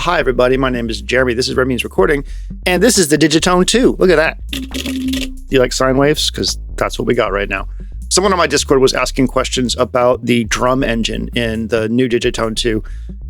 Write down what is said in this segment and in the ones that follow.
Hi, everybody. My name is Jeremy. This is Remy's Recording, and this is the Digitone II. Look at that. Do you like sine waves? Because that's what we got right now. Someone on my Discord was asking questions about the drum engine in the new Digitone II.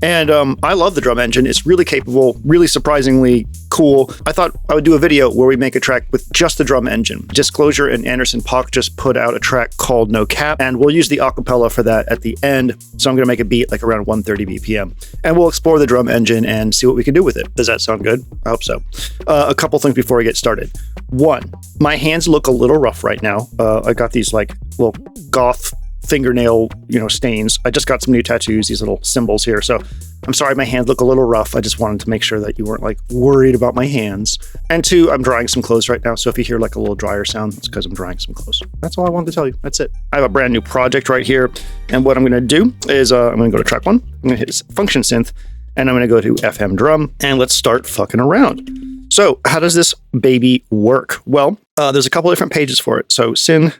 And I love the drum engine. It's really capable, really surprisingly cool. I thought I would do a video where we make a track with just the drum engine. Disclosure and Anderson .Paak just put out a track called No Cap, and we'll use the acapella for that at the end. So I'm going to make a beat like around 130 BPM. And we'll explore the drum engine and see what we can do with it. Does that sound good? I hope so. A couple things before we get started. One, my hands look a little rough right now. I got these like little goth fingernail, stains. I just got some new tattoos, these little symbols here. So I'm sorry my hands look a little rough. I just wanted to make sure that you weren't like worried about my hands. And two, I'm drying some clothes right now. So if you hear like a little dryer sound, it's because I'm drying some clothes. That's all I wanted to tell you. That's it. I have a brand new project right here. And what I'm going to do is I'm going to go to track one. I'm going to hit function synth and I'm going to go to FM drum and let's start fucking around. So how does this baby work? Well, there's a couple different pages for it. So syn.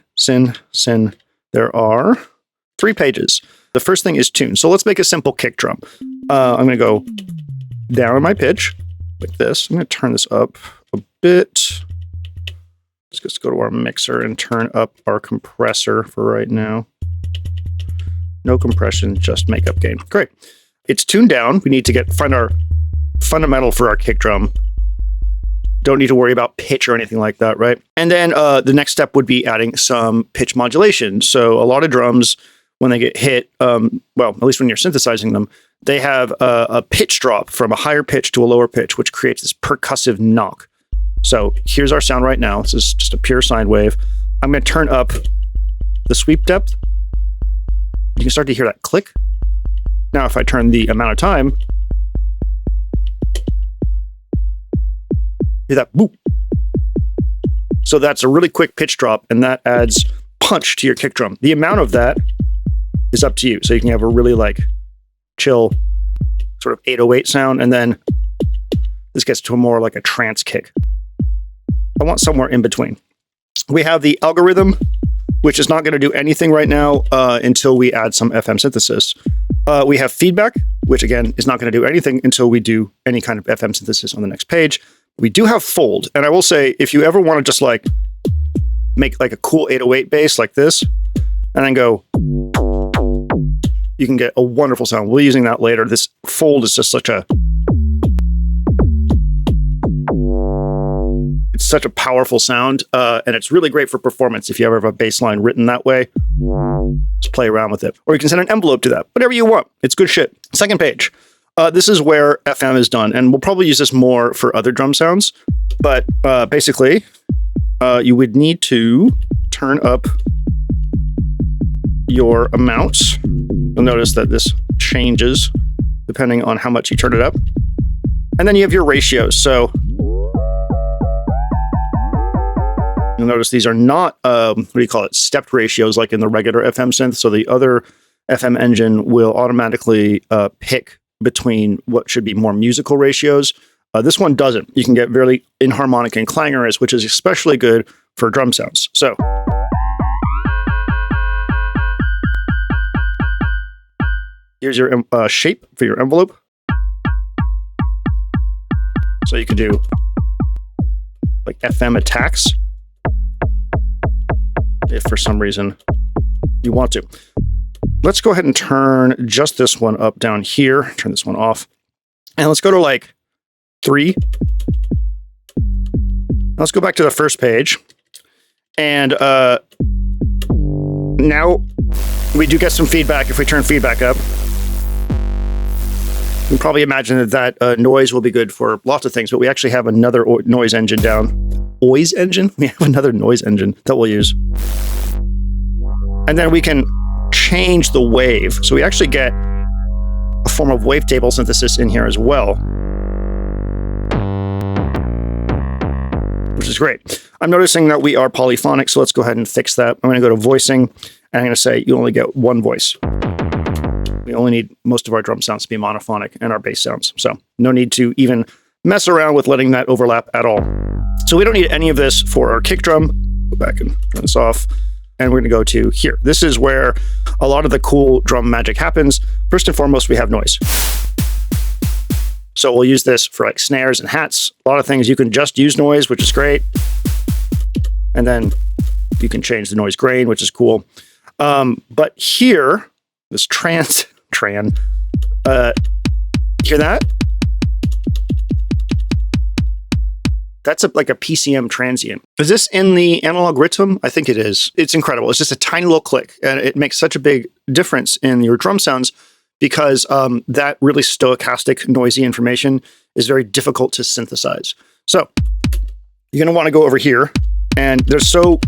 There are 3 pages. The first thing is tune. So let's make a simple kick drum. I'm going to go down in my pitch like this. I'm going to turn this up a bit. Let's just go to our mixer and turn up our compressor for right now. No compression, just makeup gain. Great. It's tuned down. We need to find our fundamental for our kick drum. Don't need to worry about pitch or anything like that, right? And then the next step would be adding some pitch modulation. So a lot of drums, when they get hit, well, at least when you're synthesizing them, they have a pitch drop from a higher pitch to a lower pitch, which creates this percussive knock. So here's our sound right now. This is just a pure sine wave. I'm going to turn up the sweep depth. You can start to hear that click. Now, if I turn the amount of time, hear that boop. So that's a really quick pitch drop, and that adds punch to your kick drum. The amount of that is up to you. So you can have a really like chill sort of 808 sound, and then this gets to a more like a trance kick. I want somewhere in between. We have the algorithm, which is not going to do anything right now until we add some FM synthesis. We have feedback, which again is not going to do anything until we do any kind of FM synthesis on the next page. We do have fold, and I will say, if you ever want to just like make like a cool 808 bass like this, and then go, you can get a wonderful sound. We'll be using that later. This fold is just it's such a powerful sound, and it's really great for performance. If you ever have a bass line written that way, just play around with it. Or you can send an envelope to that, whatever you want. It's good shit. Second page. This is where FM is done, and we'll probably use this more for other drum sounds, but basically, you would need to turn up your amounts. You'll notice that this changes depending on how much you turn it up. And then you have your ratios. So you'll notice these are not, stepped ratios like in the regular FM synth. So the other FM engine will automatically pick between what should be more musical ratios. This one doesn't. You can get very inharmonic and clangorous, which is especially good for drum sounds. So here's your shape for your envelope. So you can do like FM attacks if for some reason you want to. Let's go ahead and turn just this one up down here. Turn this one off. And let's go to like 3. Let's go back to the first page. And now we do get some feedback if we turn feedback up. You can probably imagine that noise will be good for lots of things, but we actually have another noise engine down. Noise engine? We have another noise engine that we'll use. And then we can change the wave. So we actually get a form of wavetable synthesis in here as well, which is great. I'm noticing that we are polyphonic, so let's go ahead and fix that. I'm going to go to voicing, and I'm going to say you only get one voice. We only need most of our drum sounds to be monophonic and our bass sounds. So no need to even mess around with letting that overlap at all. So we don't need any of this for our kick drum. Go back and turn this off. And we're going to go to here. This is where a lot of the cool drum magic happens. First and foremost, we have noise. So we'll use this for like snares and hats. A lot of things you can just use noise, which is great. And then you can change the noise grain, which is cool. But here, this hear that? That's like a PCM transient. Is this in the analog rhythm? I think it is. It's incredible. It's just a tiny little click, and it makes such a big difference in your drum sounds because that really stochastic, noisy information is very difficult to synthesize. So you're going to want to go over here, and there's so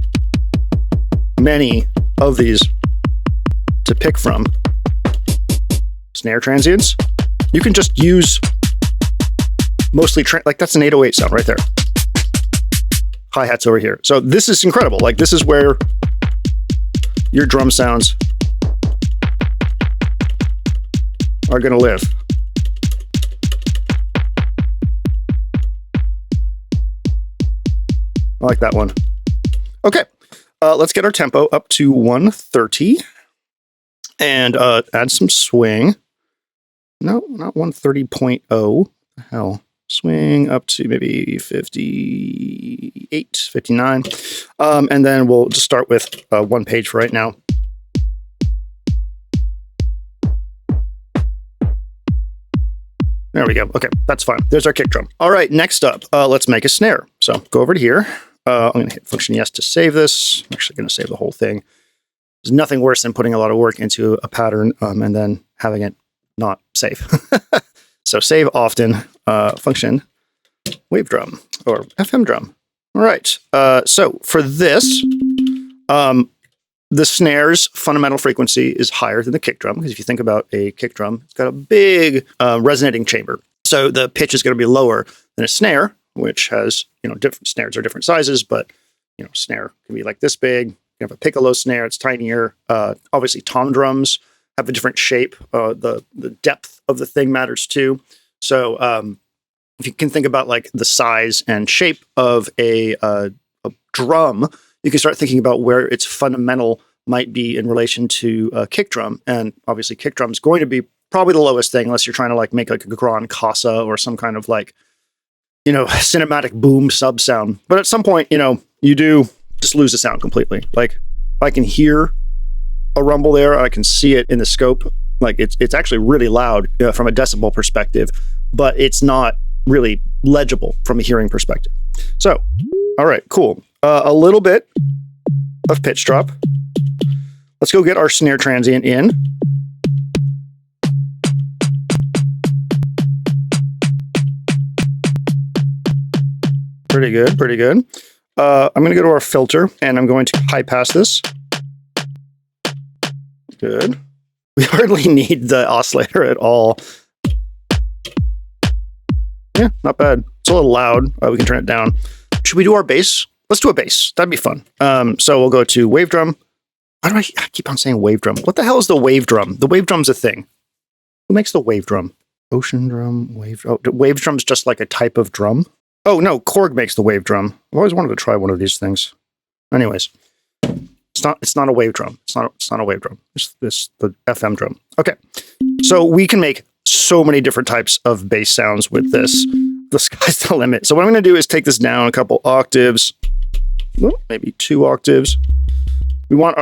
many of these to pick from. Snare transients. You can just use mostly, like that's an 808 sound right there. Hi-hats over here. So this is incredible. Like this is where your drum sounds are going to live. I like that one. Okay, let's get our tempo up to 130 and add some swing. No, not 130.0. Hell. Swing up to maybe 58, 59. And then we'll just start with one page for right now. There we go. Okay, that's fine. There's our kick drum. All right, next up, let's make a snare. So go over to here. I'm going to hit Function yes to save this. I'm actually going to save the whole thing. There's nothing worse than putting a lot of work into a pattern and then having it not save. So save often, function wave drum or FM drum. All right. So for this, the snare's fundamental frequency is higher than the kick drum because if you think about a kick drum, it's got a big resonating chamber. So the pitch is going to be lower than a snare, which has, different snares are different sizes, but, snare can be like this big. You have a piccolo snare, it's tinier. Obviously, tom drums have a different shape. The depth of the thing matters too. So if you can think about like the size and shape of a drum, you can start thinking about where its fundamental might be in relation to a kick drum. And obviously kick drum is going to be probably the lowest thing unless you're trying to like make like a grand casa or some kind of like, cinematic boom sub sound. But at some point, you do just lose the sound completely. Like I can hear a rumble there. I can see it in the scope. Like it's actually really loud from a decibel perspective, but it's not really legible from a hearing perspective. So, all right, cool. A little bit of pitch drop. Let's go get our snare transient in. Pretty good, pretty good. I'm going to go to our filter and I'm going to high pass this. Good. We hardly need the oscillator at all. Yeah, not bad. It's a little loud. We can turn it down. Should we do our bass? Let's do a bass. That'd be fun. So we'll go to wave drum. Why do I keep on saying wave drum? What the hell is the wave drum? The wave drum's a thing. Who makes the wave drum? Ocean drum, wave. Oh, wave drum's just like a type of drum. Oh no, Korg makes the wave drum. I've always wanted to try one of these things. Anyways, it's not a wave drum. It's not a wave drum. It's the FM drum. Okay, so we can make so many different types of bass sounds with this. The sky's the limit. So what I'm going to do is take this down a couple octaves, maybe 2 octaves. We want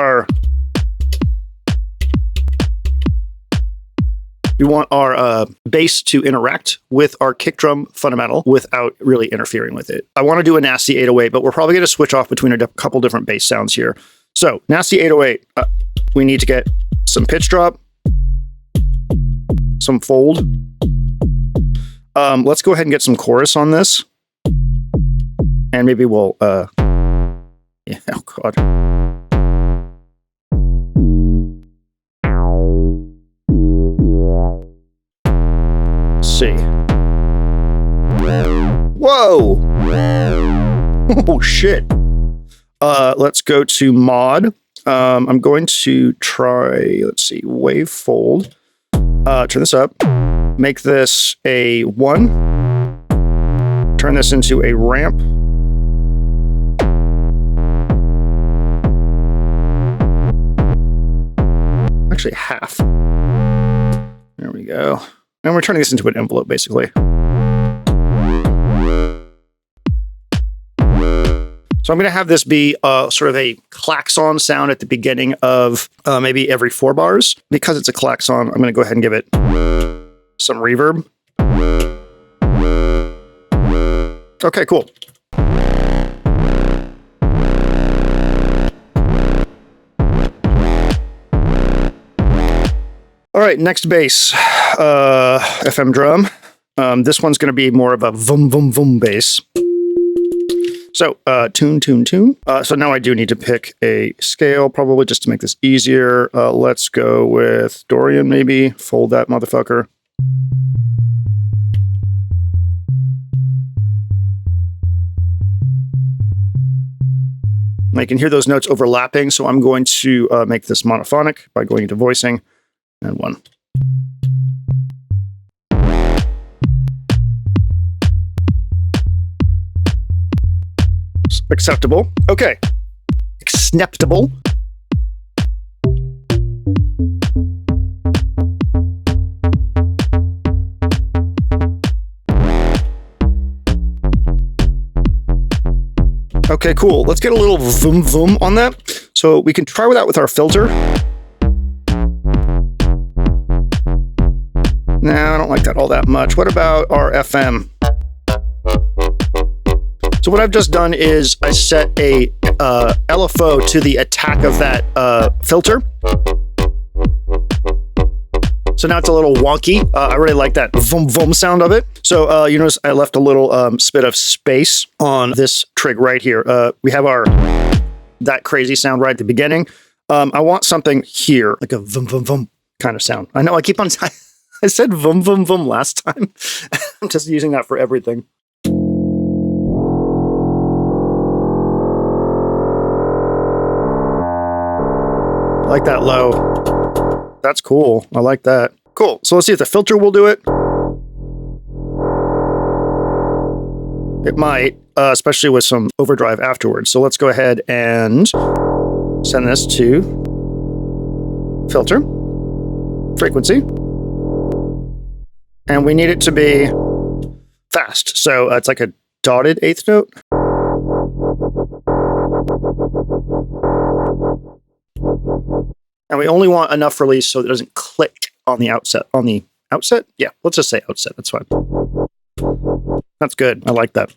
our bass to interact with our kick drum fundamental without really interfering with it. I want to do a nasty 808, but we're probably going to switch off between a couple different bass sounds here. So nasty 808, we need to get some pitch drop, some fold. Let's go ahead and get some chorus on this. And maybe we'll, oh God. See. Whoa! Oh shit. Let's go to mod. I'm going to try, let's see, wave fold. Turn this up. Make this a 1. Turn this into a ramp. Actually half. There we go. And we're turning this into an envelope, basically. So I'm going to have this be sort of a klaxon sound at the beginning of maybe every 4 bars. Because it's a klaxon, I'm going to go ahead and give it some reverb. Okay, cool. All right, next bass, FM drum. This one's going to be more of a vum, vum, vum bass. So, tune, tune, tune. So now I do need to pick a scale, probably just to make this easier. Let's go with Dorian, maybe. Fold that motherfucker. I can hear those notes overlapping, so I'm going to make this monophonic by going into voicing. And 1. Acceptable. Okay. Acceptable. Okay, cool. Let's get a little vroom vroom on that. So we can try that with our filter. Nah, I don't like that all that much. What about our FM? So what I've just done is I set a LFO to the attack of that filter. So now it's a little wonky. I really like that vroom vroom sound of it. So you notice I left a little spit of space on this trig right here. We have that crazy sound right at the beginning. I want something here, like a vroom vroom vroom kind of sound. I know I keep on... I said vum vum vum last time. I'm just using that for everything. I like that low. That's cool. I like that. Cool. So let's see if the filter will do it. It might, especially with some overdrive afterwards. So let's go ahead and send this to filter, frequency. And we need it to be fast. So it's like a dotted 8th note. And we only want enough release so it doesn't click on the outset. On the outset? Yeah, let's just say outset. That's fine. That's good. I like that.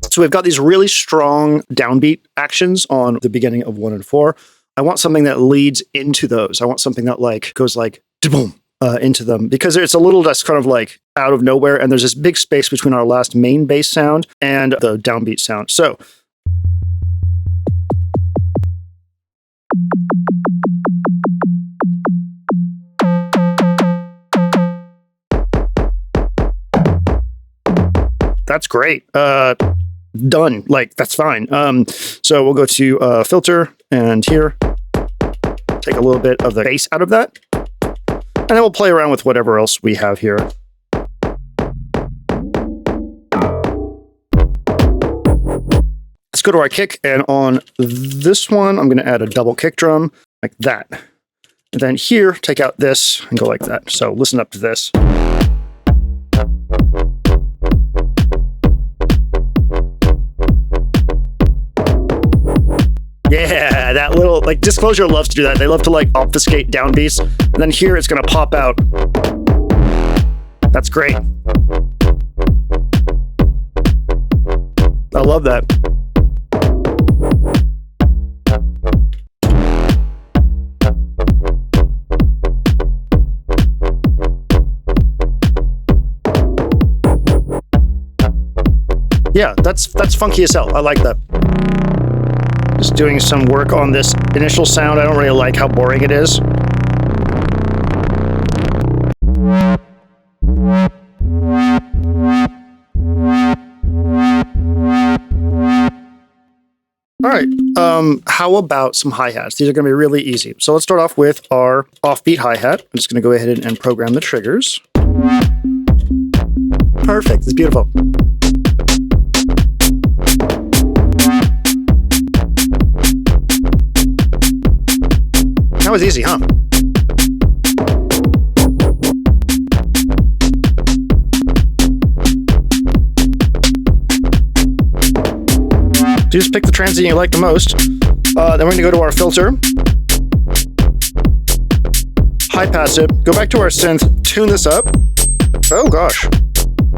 So we've got these really strong downbeat actions on the beginning of 1 and 4. I want something that leads into those. I want something that like goes like boom into them, because it's a little that's kind of like out of nowhere, and there's this big space between our last main bass sound and the downbeat sound. So that's great. Done. Like, that's fine. So we'll go to filter, and here, take a little bit of the bass out of that, and then we'll play around with whatever else we have here. Let's go to our kick, and on this one, I'm going to add a double kick drum, like that. And then here, take out this, and go like that. So listen up to this. Yeah, that little, like, Disclosure loves to do that. They love to, like, obfuscate downbeats. And then here it's going to pop out. That's great. I love that. Yeah, that's funky as hell. I like that. Just doing some work on this initial sound. I don't really like how boring it is. All right, how about some hi-hats? These are going to be really easy. So let's start off with our offbeat hi-hat. I'm just going to go ahead and program the triggers. Perfect, it's beautiful. That was easy, huh? So just pick the transient you like the most. Then we're going to go to our filter, high pass it, go back to our synth, tune this up. Oh gosh,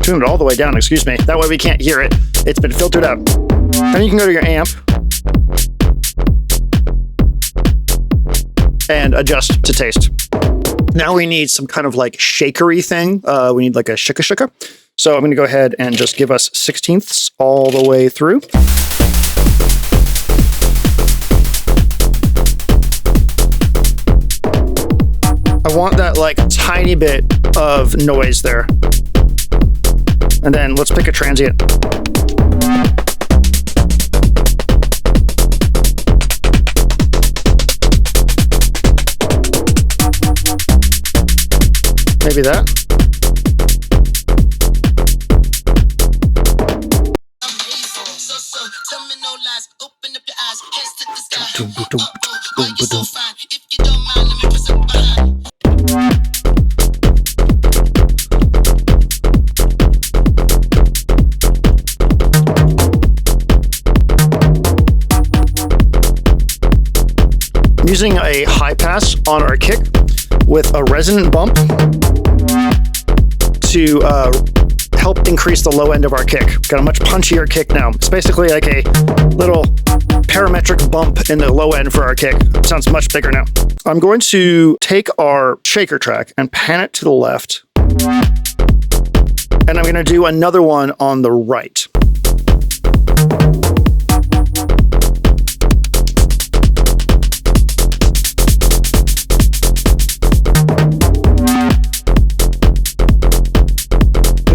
tune it all the way down, excuse me. That way we can't hear it. It's been filtered up. Then you can go to your amp and adjust to taste. Now we need some kind of like shakery thing. We need like a shika shika. So I'm going to go ahead and just give us 16ths all the way through. I want that like tiny bit of noise there. And then let's pick a transient. Maybe that. I'm using a high pass on our kick with a resonant bump to help increase the low end of our kick. Got a much punchier kick now. It's basically like a little parametric bump in the low end for our kick. Sounds much bigger now. I'm going to take our shaker track and pan it to the left. And I'm going to do another one on the right.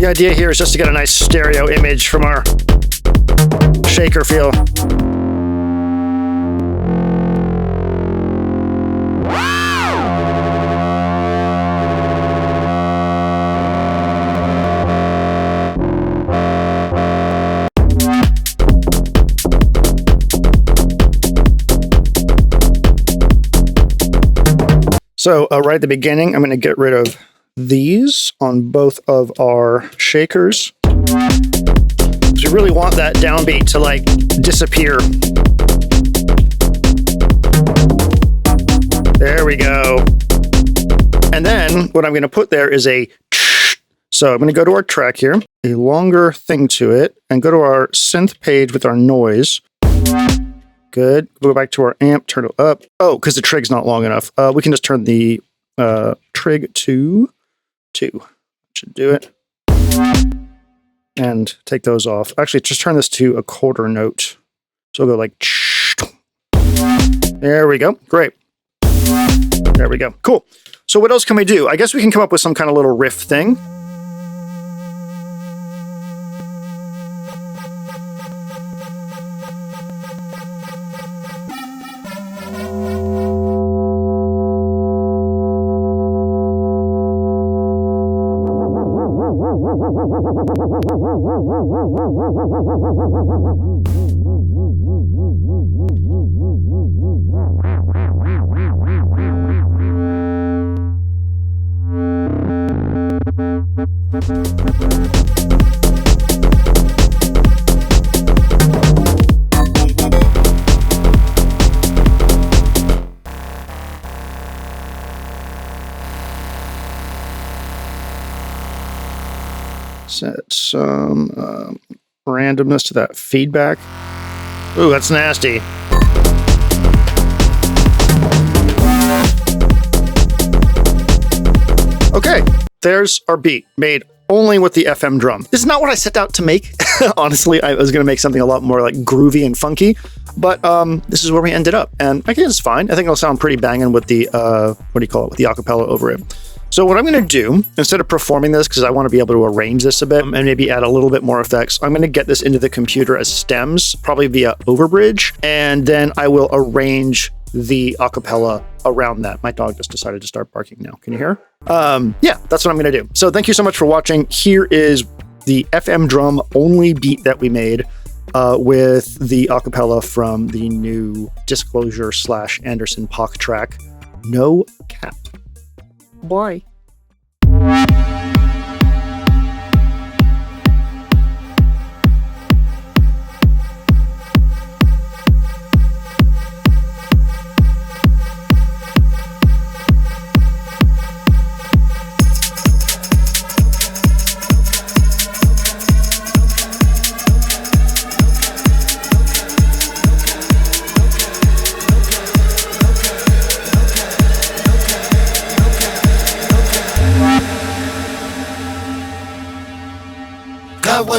The idea here is just to get a nice stereo image from our shaker feel. So right at the beginning, I'm going to get rid of these on both of our shakers. So we really want that downbeat to like disappear. There we go. And then what I'm going to put there is a so I'm going to go to our track here, a longer thing to it, and go to our synth page with our noise. Good. Go back to our amp, turn it up. Oh, because the trig's not long enough. We can just turn the trig to 2. Should do it. And take those off. Actually, just turn this to a quarter note. So we'll go like... There we go. Great. There we go. Cool. So what else can we do? I guess we can come up with some kind of little riff thing. Set some randomness to that feedback. Ooh, that's nasty. Okay, there's our beat, made only with the FM drum. This is not what I set out to make. Honestly, I was going to make something a lot more like groovy and funky, but this is where we ended up. And I guess it's fine. I think it'll sound pretty banging with the, what do you call it, with the acapella over it. So what I'm going to do, instead of performing this, because I want to be able to arrange this a bit and maybe add a little bit more effects, I'm going to get this into the computer as stems, probably via overbridge, and then I will arrange the acapella around that. My dog just decided to start barking now. Can you hear? Yeah, that's what I'm going to do. So thank you so much for watching. Here is the FM drum only beat that we made with the acapella from the new Disclosure / Anderson .Paak track, No Cap. Bye.